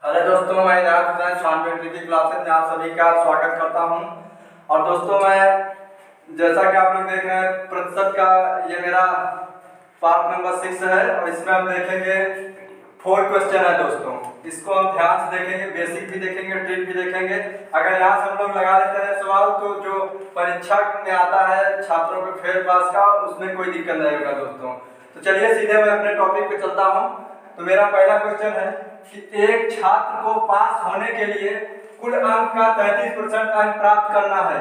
Hello दोस्तों, मैं इनायत हुसैन छानबे प्रीति क्लासेस में आप सभी का स्वागत करता हूं। और दोस्तों, मैं जैसा कि आप लोग देख रहे हैं प्रतिशत का ये मेरा पार्ट नंबर 6 है और इसमें हम देखेंगे 4 क्वेश्चन है दोस्तों। इसको हम ध्यान से देखेंगे, बेसिक भी देखेंगे, ट्रिक भी देखेंगे। अगर यहाँ से हम लोग लगा लेते हैं सवाल तो जो परीक्षा में आता है छात्रों को फेल पास का, उसमें कोई दिक्कत नहीं होगा दोस्तों। तो चलिए सीधे मैं अपने टॉपिक पे चलता हूँ। तो मेरा पहला क्वेश्चन है कि एक छात्र को पास होने के लिए कुल अंक का 33% अंक प्राप्त करना है।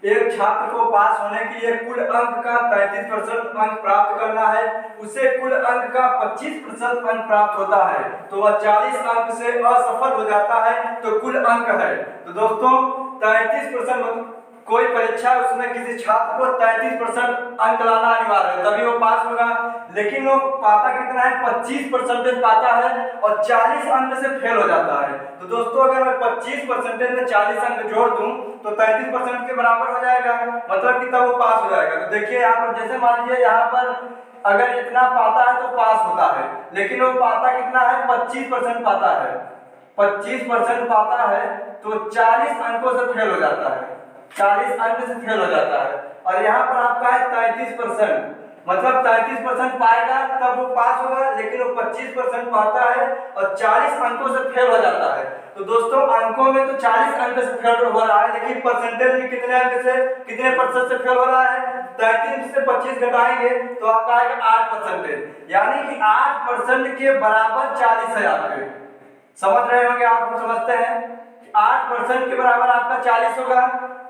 एक छात्र को पास होने के लिए कुल अंक का 33% अंक प्राप्त करना है, उसे कुल अंक का 25% अंक प्राप्त होता है तो वह 40 अंक से असफल हो जाता है तो कुल अंक है। तो दोस्तों 33% कोई परीक्षा उसमें किसी छात्र को 33% अंक लाना अनिवार्य है, तभी वो पास होगा। लेकिन वो पाता कितना है, 25% पाता है और 40 अंक से फेल हो जाता है। तो दोस्तों अगर मैं 25% में 40 अंक जोड़ दूं तो 33% के बराबर हो जाएगा, मतलब कि तब वो पास हो जाएगा। तो देखिए यहाँ पर जैसे मान लीजिए यहाँ पर अगर इतना पाता है तो पास होता है, लेकिन वो पाता कितना है, 25% पाता है। 25% पाता है तो 40 अंकों से फेल हो जाता है, 40 अंक से फेल हो जाता है। और यहाँ पर आपका है 33%, मतलब 33% पाएगा तब वो पास होगा, लेकिन वो 25% पाता है और 40 अंकों से फेल हो जाता है। तो दोस्तों अंकों में तो 40 अंक से फेल हो रहा है, लेकिन परसेंटेज में कितने अंक से, कितने प्रतिशत से फेल हो रहा है, 33 से 25 घटाएंगे तो आपका आएगा 8%, यानी कि 8% के बराबर 40 है आपके। समझ रहे होंगे आप, हम समझते हैं 8% के बराबर आपका 40 होगा।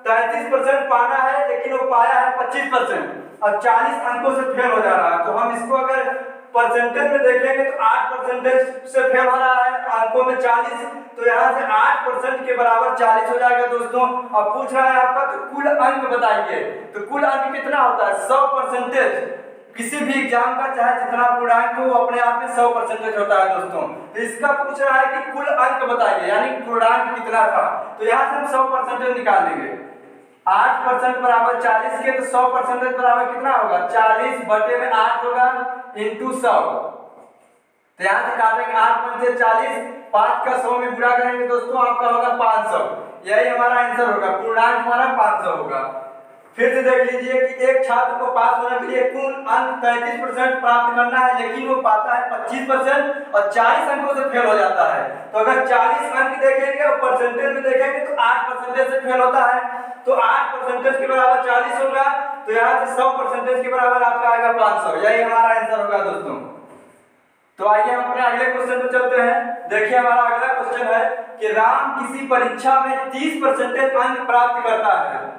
33% पाना है लेकिन वो पाया है 25% और 40 अंकों से फेल हो जा रहा है। तो हम इसको अगर परसेंटेज में देखेंगे तो 8% से फेल हो रहा है, अंकों में 40, तो यहाँ से 8% के बराबर 40 हो जाएगा दोस्तों। अब पूछ रहा है आपका तो कुल अंक बताइए, तो कुल अंक कितना होता है, 100%। किसी भी एग्जाम का चाहे जितना पूर्णांक हो अपने आप में 100% होता है दोस्तों। तो इसका पूछ रहा है कि कुल अंक बताइए, यानी पूर्णांक कितना था। तो यहाँ से हम 100% निकाल लेंगे। 8% बराबर 40 के, तो 100% बराबर कितना होगा, 40 बटे में 8 होगा इंटू 100। तो यहाँ से काटेंगे 8 पंचे 40, 5 का 100 में गुणा करेंगे दोस्तों, आपका होगा 500। यही हमारा आंसर होगा, पूर्णांक हमारा 500 होगा। फिर से देख लीजिए कि एक छात्र को पास होने के लिए कुल अंक 33% प्राप्त करना है, लेकिन वो पाता है 25% और 40 अंकों से फेल हो जाता है। तो अगर 40 अंक देखेंगे और परसेंटेज में देखेंगे तो 8% से फेल होता है, तो 8% के बराबर 40 होगा, तो यहाँ से 100% के बराबर आपका आएगा 500। यही हमारा आंसर होगा दोस्तों। तो आइए हम अपने अगले क्वेश्चन पे चलते हैं। देखिए हमारा अगला क्वेश्चन है कि राम किसी परीक्षा में 30% अंक प्राप्त करता है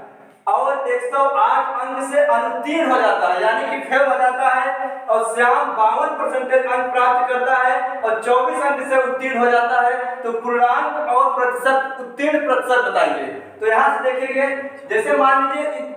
और 108 अंक से अनुत्तीर्ण हो जाता है, यानी कि फेल हो जाता है, और श्याम 52% अंक प्राप्त करता है और 24 अंक से उत्तीर्ण हो जाता है। तो पूर्णांक और प्रतिशत, उत्तीर्ण प्रतिशत बताइए। तो यहाँ से देखेंगे, जैसे मान लीजिए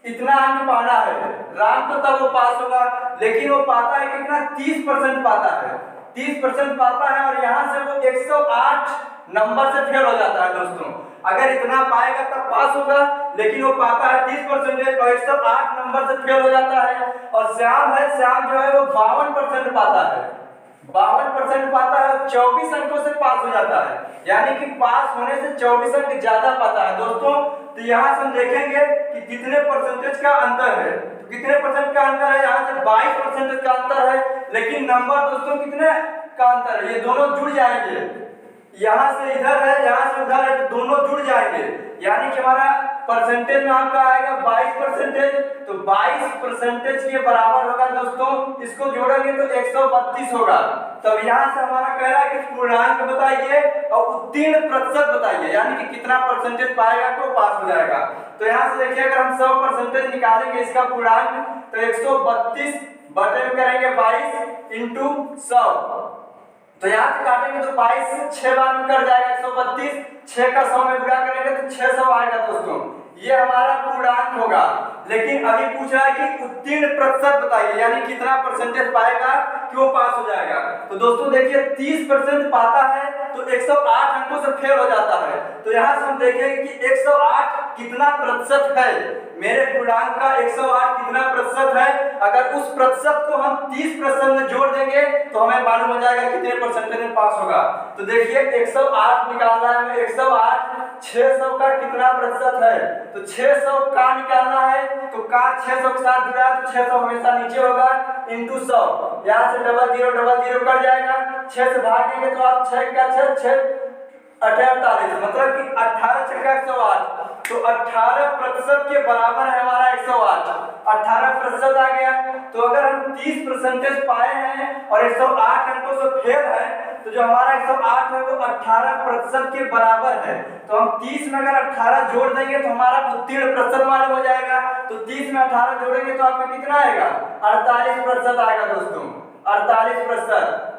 इतना अंक पाना है राम को, तब वो पास होगा, लेकिन वो पाता है कितना, 30% पाता है, 30% पाता है और यहाँ से वो 108 नंबर से फेल हो जाता है दोस्तों। अगर इतना पाएगा तब पास होगा, लेकिन वो पाता है 30% और 108 नंबर से फेल हो जाता है। और श्याम है, श्याम जो है वो 52% पाता है, 52% पाता है और 24 अंकों से पास हो जाता है, यानी कि पास होने से 24 अंक ज्यादा पाता है दोस्तों। तो यहाँ से हम देखेंगे कि कितने परसेंटेज का अंतर है, तो कितने परसेंट का अंतर है, यहाँ से 22% का अंतर है, लेकिन नंबर दोस्तों कितने का अंतर है, ये दोनों जुड़ जाएंगे, यहाँ से इधर है, यहाँ से उधर है, तो दोनों जुड़ जाएंगे, यानी कि हमारा परसेंटेज में आपका आएगा 22%, तो 22% के बराबर होगा दोस्तों। इसको जोड़ेंगे तो 132 होगा। तब यहाँ से हमारा कह रहा है कि पूर्णांक बताइए और उत्तीर्ण प्रतिशत बताइए, यानी कि कितना परसेंटेज पाएगा तो पास हो जाएगा। तो यहाँ से देखिए अगर हम 100% निकालेंगे इसका पूर्णांक, तो 132 बटे में करेंगे 22 इंटू 100, तो यहाँ से काटेंगे तो 22 से 6 बार में कट जाएगा 132, 6 का 100 में गुणा करेंगे तो 600 आएगा दोस्तों। ये हमारा पूर्णांक होगा। लेकिन अभी पूछ रहा है कि उत्तीर्ण प्रतिशत बताइए, यानी कितना परसेंटेज पाएगा कि वो पास हो जाएगा। तो दोस्तों देखिए 30% पाता है तो 108 अंकों से फेल हो जाता है। तो यहाँ से हम देखेंगे कि 108 कितना प्रतिशत है, मेरे पूर्णांक का 108 कितना प्रतिशत है। अगर उस प्रतिशत को हम 30% में जोड़ देंगे तो हमें मालूम हो जाएगा कितने परसेंटेज में पास होगा। तो देखिए 108 निकालना है हमें। 108 600 का कितना प्रतिशत है, तो 600 का निकालना है तो का 600 के साथ जुड़ा है तो 600 हमेशा नीचे होगा इंटू 100। यहाँ से डबल जीरो कट जाएगा, 6 से भागेंगे तो आप 6 का 6 6 48 मतलब कि 18 छक्का 108, तो 18% के बराबर है हमारा 108। 18% आ गया, तो अगर हम 30% पाए हैं और 108 अंकों से फेल है तो जो हमारा 108 है वो 18% के बराबर है। तो हम 30 में अगर 18 जोड़ देंगे तो हमारा उत्तीर्ण प्रतिशत मालूम हो जाएगा। तो 30 में 18 जोड़ेंगे तो आपका कितना आएगा, 48% आएगा दोस्तों, 48%।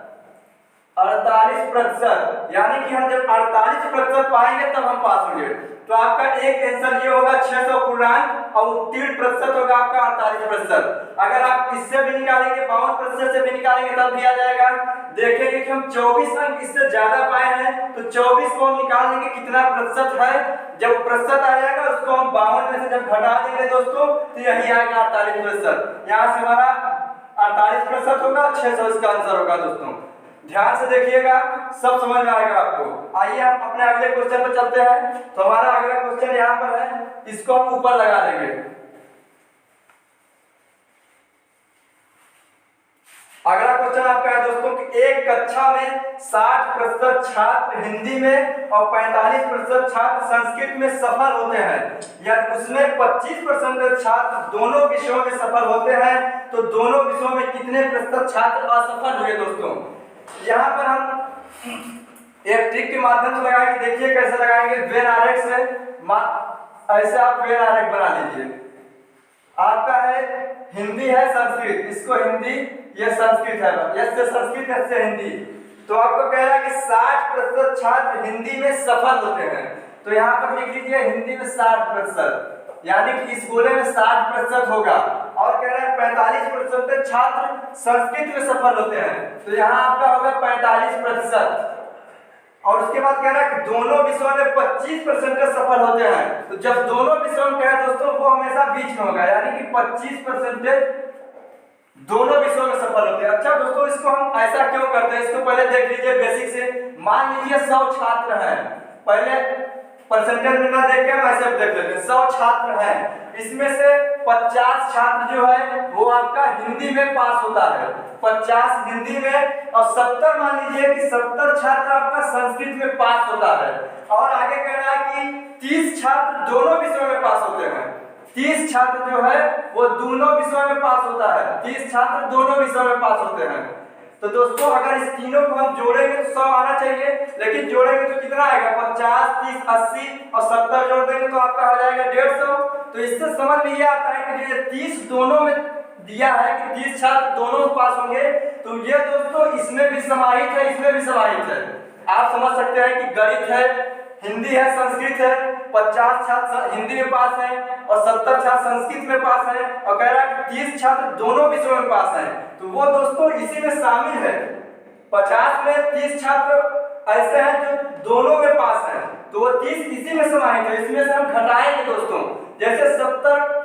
48%, यानी कि हम जब 48% पाएंगे तब हम पास होंगे। तो आपका एक आंसर ये होगा 600 पूर्णांक और उत्तीर्ण प्रतिशत होगा आपका 48%। अगर आप इससे भी निकालेंगे 52% से भी निकालेंगे तब भी आ जाएगा। देखेंगे कि हम 24 अंक इससे ज्यादा पाए हैं तो 24 को हम निकाल लेंगे कितना प्रतिशत है। जब प्रतिशत आ जाएगा उसको हम 52 में से जब घटा देंगे दोस्तों तो यही आएगा 48%। यहाँ से हमारा 48% होगा, 600 इसका आंसर होगा दोस्तों। ध्यान से देखिएगा, सब समझ में आएगा आपको। आइए हम अपने अगले क्वेश्चन पर चलते हैं। तो हमारा अगला क्वेश्चन यहाँ पर है, इसको हम ऊपर लगा देंगे। अगला क्वेश्चन आपका है दोस्तों कि एक कक्षा में 60% छात्र हिंदी में और 45% छात्र संस्कृत में सफल होते हैं, या उसमें 25% छात्र दोनों विषयों में सफल होते हैं, तो दोनों विषयों में कितने प्रतिशत छात्र असफल हुए दोस्तों। यहाँ पर हम एक ट्रिक के माध्यम से लगाएंगे, देखिए कैसे लगाएंगे। वेन आरेख से ऐसे आप वेन आरेख बना लीजिए। आपका है हिंदी है संस्कृत, इसको हिंदी, ये संस्कृत है, एस से संस्कृत एस से हिंदी। तो आपको कह रहा है कि 60% छात्र हिंदी में सफल होते हैं, तो यहाँ पर लिख लीजिए हिंदी में 60%, यानी कि इस गोले में 60% होगा। और कह रहा है 45% छात्र संस्कृत में सफल होते हैं, तो यहाँ आपका होगा 45%। और उसके बाद कह रहा है कि दोनों विषयों में 25% सफल होते हैं, तो जब दोनों विषयों में कहे दोस्तों वो हमेशा बीच में होगा, यानी कि 25% दोनों विषयों में सफल होते हैं। अच्छा दोस्तों, इसको हम ऐसा क्यों करते हैं, इसको पहले देख लीजिए बेसिक से। मान लीजिए 100 छात्र हैं, पहले परसेंटेज में ना देख के हम ऐसे देख लेते हैं। 100 छात्र हैं, इसमें से 50 छात्र जो है वो आपका हिंदी में पास होता है, 50 हिंदी में, और 70 मान लीजिए कि 70 छात्र आपका संस्कृत में पास होता है। और आगे कह रहा है कि 30 छात्र दोनों विषयों में पास होते हैं, 30 छात्र जो है वो दोनों विषयों में पास होता है, 30 छात्र दोनों विषयों में पास होते हैं। तो दोस्तों अगर इस तीनों को हम जोड़ेंगे तो 100 आना चाहिए, लेकिन जोड़ेंगे तो कितना आएगा, 50, 30, 80 और 70 जोड़ देंगे तो आपका हो जाएगा 150। तो इससे समझ में ये आता है कि ये 30 दोनों में दिया है कि 30 छात्र दोनों में पास होंगे, तो ये दोस्तों इसमें भी समाहित है, इसमें भी समाहित है। आप समझ सकते हैं कि गणित है, हिंदी है, संस्कृत है, 50 छात्र हिंदी में पास है और 70 छात्र संस्कृत में पास है, और कह रहा है कि 30 छात्र दोनों विषयों में पास है, तो वो दोस्तों इसी में शामिल है। 50 में 30 छात्र ऐसे हैं जो दोनों में पास है, तो वो 30 इसी में समाहित है। इसमें से हम घटाएंगे दोस्तों, जैसे 70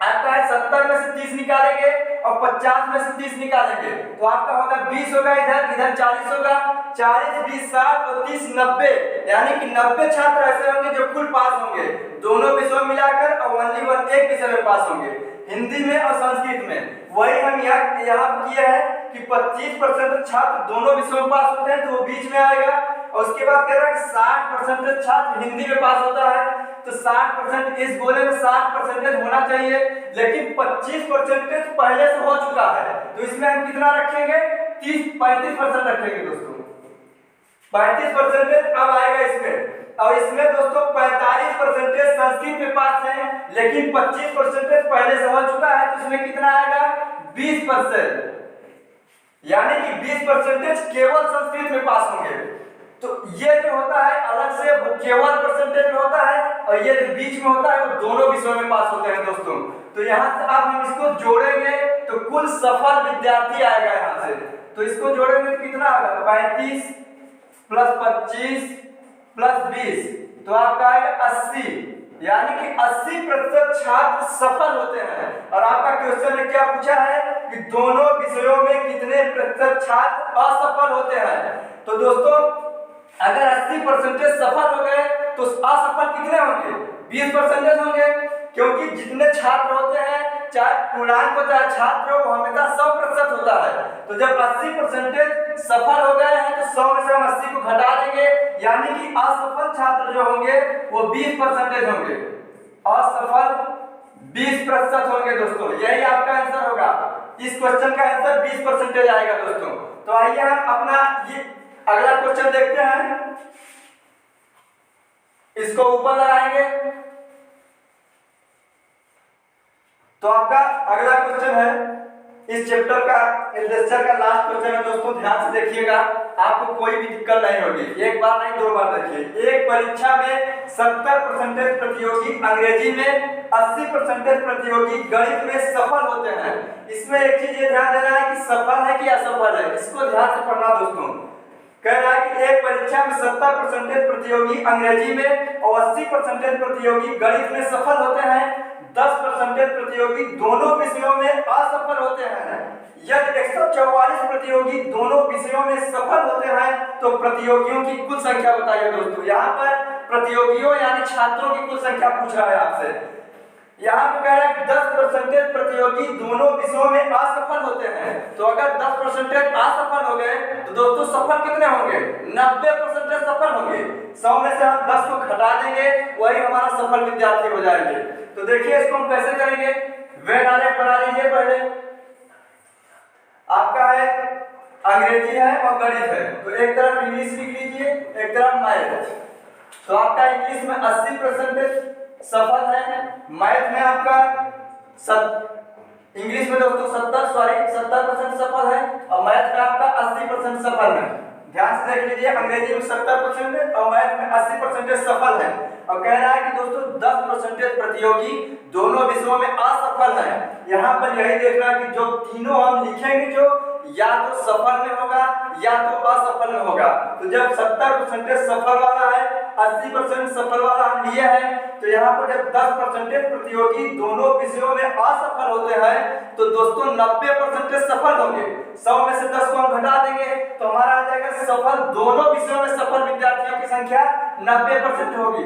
आपका है, 70 में से 30 निकालेंगे और 50 में से 30 निकालेंगे तो आपका होगा 20 होगा, इधर 40 होगा, 40 20 60 और 30 90, यानी कि 90 छात्र ऐसे होंगे जो कुल पास होंगे दोनों विषयों मिलाकर, और ओनली वन एक विषय में पास होंगे, हिंदी में और संस्कृत में। वही हम यहाँ किए हैं कि 25% छात्र दोनों विषयों में पास होते हैं, तो वो बीच में आएगा। और उसके बाद कह रहा है कि 60% छात्र हिंदी में पास होता है, तो 60% इस गोले में 60% होना चाहिए, लेकिन 25% पहले से हो चुका है, तो इसमें हम कितना रखेंगे, 35% रखेंगे दोस्तों, 35% अब आएगा इसमें। और इसमें दोस्तों 45% संस्कृत में पास है, लेकिन 25% पहले से हो चुका है, तो इसमें कितना आएगा, 20%, यानी कि 20% केवल संस्कृत में पास होंगे। तो ये जो होता है अलग से वो केवल परसेंटेज में होता है, और ये जो बीच में होता है वो दोनों विषयों में पास होते हैं दोस्तों। तो यहाँ से अब हम इसको जोड़ेंगे तो कुल सफल विद्यार्थी आएगा यहाँ से, तो इसको जोड़ेंगे तो कितना आएगा, 35 प्लस 25 प्लस 20, तो आपका आएगा 80, यानी कि 80% छात्र सफल होते हैं। और आपका क्वेश्चन में क्या पूछा है कि दोनों विषयों में कितने प्रतिशत छात्र असफल होते हैं। तो दोस्तों अगर 80% सफल हो गए तो असफल कितने होंगे? 20% होंगे, क्योंकि जितने छात्र होते हैं, चाहे पूर्णांक हो चाहे छात्र हो, वो हमेशा 100% होता है। तो जब 80% सफल हो गए हैं तो 100 में से हम 80 को घटा देंगे, यानी कि असफल छात्र जो होंगे वो 20% होंगे, असफल 20% होंगे दोस्तों। यही आपका आंसर होगा, इस क्वेश्चन का आंसर 20% आएगा दोस्तों। तो आइए हम अपना ये अगला क्वेश्चन देखते हैं, इसको ऊपर लगाएंगे। तो आपका अगला क्वेश्चन है, इस चैप्टर का, इस लेक्चर का लास्ट क्वेश्चन है दोस्तों, ध्यान से देखिएगा, आपको कोई भी दिक्कत नहीं होगी। एक बार नहीं 2 बार देखिए। एक परीक्षा में 70% प्रतियोगी अंग्रेजी में, 80% प्रतियोगी गणित में सफल होते हैं। इसमें एक चीज ये ध्यान देना है कि सफल है कि असफल है, इसको ध्यान से पढ़ना दोस्तों। कह रहा है कि एक परीक्षा में 70% प्रतियोगी अंग्रेजी में और 80% प्रतियोगी गणित में सफल होते हैं, 10% प्रतियोगी दोनों विषयों में असफल होते हैं। यदि 144 प्रतियोगी दोनों विषयों में सफल होते हैं तो प्रतियोगियों की कुल संख्या बताइए दोस्तों। यहाँ पर प्रतियोगियों यानी छात्रों की कुल संख्या पूछ रहा है आपसे। यहाँ पे कह रहा है कि 10% प्रतियोगी दोनों विषयों में असफल होते हैं। तो अगर 10% असफल हो गए तो दोस्तों सफल कितने होंगे? 90% सफल होंगे। 100 में से हम 10 को घटा देंगे, वही हमारा सफल विद्यार्थी हो जाएंगे। तो देखिए इसको हम कैसे करेंगे, वेन आरेख बना लीजिए। पहले आपका है अंग्रेजी है और गणित है, तो एक तरफ इंग्लिश लिख लीजिए, एक तरफ मैथ। तो आपका इंग्लिश में 80% सफल है, मैथ में आपका इंग्लिश में दोस्तों 70% सफल है और मैथ में आपका 80% सफल है। ध्यान से देख लीजिए, अंग्रेजी में 70% और मैथ में 80% सफल है। और कह रहा है कि दोस्तों 10% प्रतियोगी दोनों विषयों में असफल है। यहाँ पर यही देखना कि जो तीनों हम लिखेंगे, जो या तो सफल में होगा या तो असफल में होगा। तो जब 70% सफल वाला है, 80% सफल वाला हम लिए हैं, तो यहाँ पर जब 10% प्रतियोगी दोनों विषयों में असफल होते हैं तो दोस्तों 90% सफल होंगे। 100 में से 10 को हम घटा देंगे तो हमारा आ जाएगा सफल, दोनों विषयों में सफल विद्यार्थियों की संख्या 90% होगी।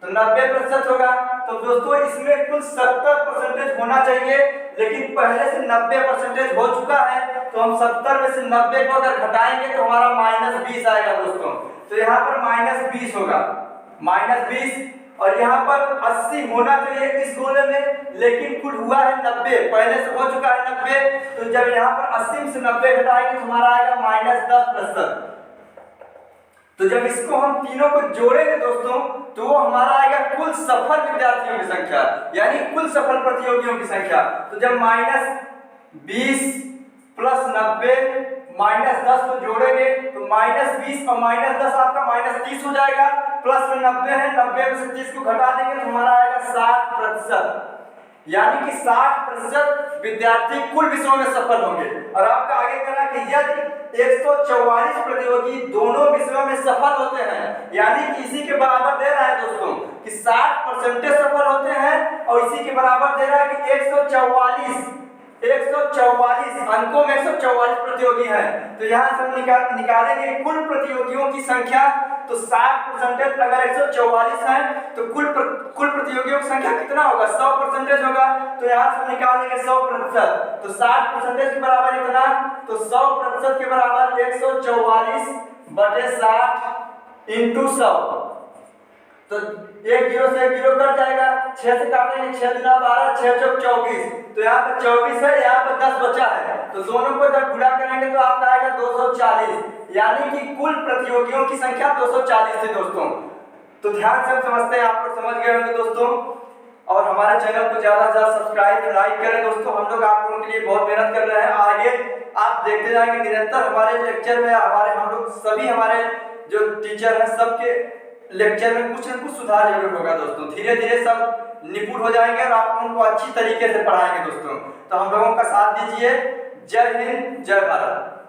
तो 90% होगा। तो दोस्तों इसमें कुल 70% होना चाहिए, लेकिन पहले से 90% हो चुका है, तो हम 70 में से 90 को अगर घटाएंगे तो हमारा -20 आएगा दोस्तों। तो यहाँ पर -20 होगा, -20। और यहाँ पर 80 होना चाहिए इस गोले में, लेकिन कुल हुआ है 90, पहले से हो चुका है 90। तो जब यहाँ पर 80 में से 90 घटाएंगे तो हमारा आएगा -10%। तो जब इसको हम तीनों को जोड़ेंगे दोस्तों तो वो हमारा आएगा कुल सफल विद्यार्थियों की संख्या, यानी कुल सफल प्रतियोगियों की संख्या। तो जब -20 + 90 -10 को जोड़ेंगे तो -20 और -10 आपका -30 हो जाएगा। प्लस में 90 है, 90 में से 30 को घटा देंगे तो हमारा आएगा 60%, यानी कि 60% विद्यार्थी कुल विषयों में सफल होंगे। और आपका आगे कहना कि यदि 144 प्रतियोगी दोनों विषयों में सफल होते हैं, यानी कि इसी के बराबर दे रहा है दोस्तों कि 60% सफल होते हैं, और इसी के बराबर दे रहा है कि 144 अंकों में 144 प्रतियोगी हैं। तो यहाँ से हम निकालेंगे कुल प्रतियोगियों की संख्या। तो 60% अगर 144 है तो कुल प्रतियोगियों की संख्या कितना होगा? 100% होगा। तो यहाँ से निकालेंगे 100%। तो 60% के बराबर इतना, तो 100% के बराबर 144/60 × 100। तो 1 0 से 1 0 कट जाएगा, 6 से काटेंगे, 6 × 12, 6 × 24। तो यहाँ पे 24 है, यहाँ पे 10 बचा है, तो दोनों को जब गुणा करेंगे तो आपका आएगा 240, यानी कि कुल प्रतियोगियों की संख्या 240 थी दोस्तों। तो ध्यान से समझते हैं, आप लोग समझ गए होंगे दोस्तों। और हमारे चैनल को ज्यादा से ज्यादा सब्सक्राइब लाइक करें दोस्तों, हम लोग आप लोगों के लिए बहुत मेहनत कर रहे हैं। आगे आप देखते जाएंगे निरंतर हमारे लेक्चर में, हम लोग सभी हमारे जो टीचर हैं सबके लेक्चर में कुछ न कुछ सुधार जरूर होगा दोस्तों। धीरे धीरे सब निपुण हो जाएंगे और आप उनको अच्छी तरीके से पढ़ाएंगे दोस्तों। तो हम लोगों का साथ दीजिए। जय हिंद, जय भारत।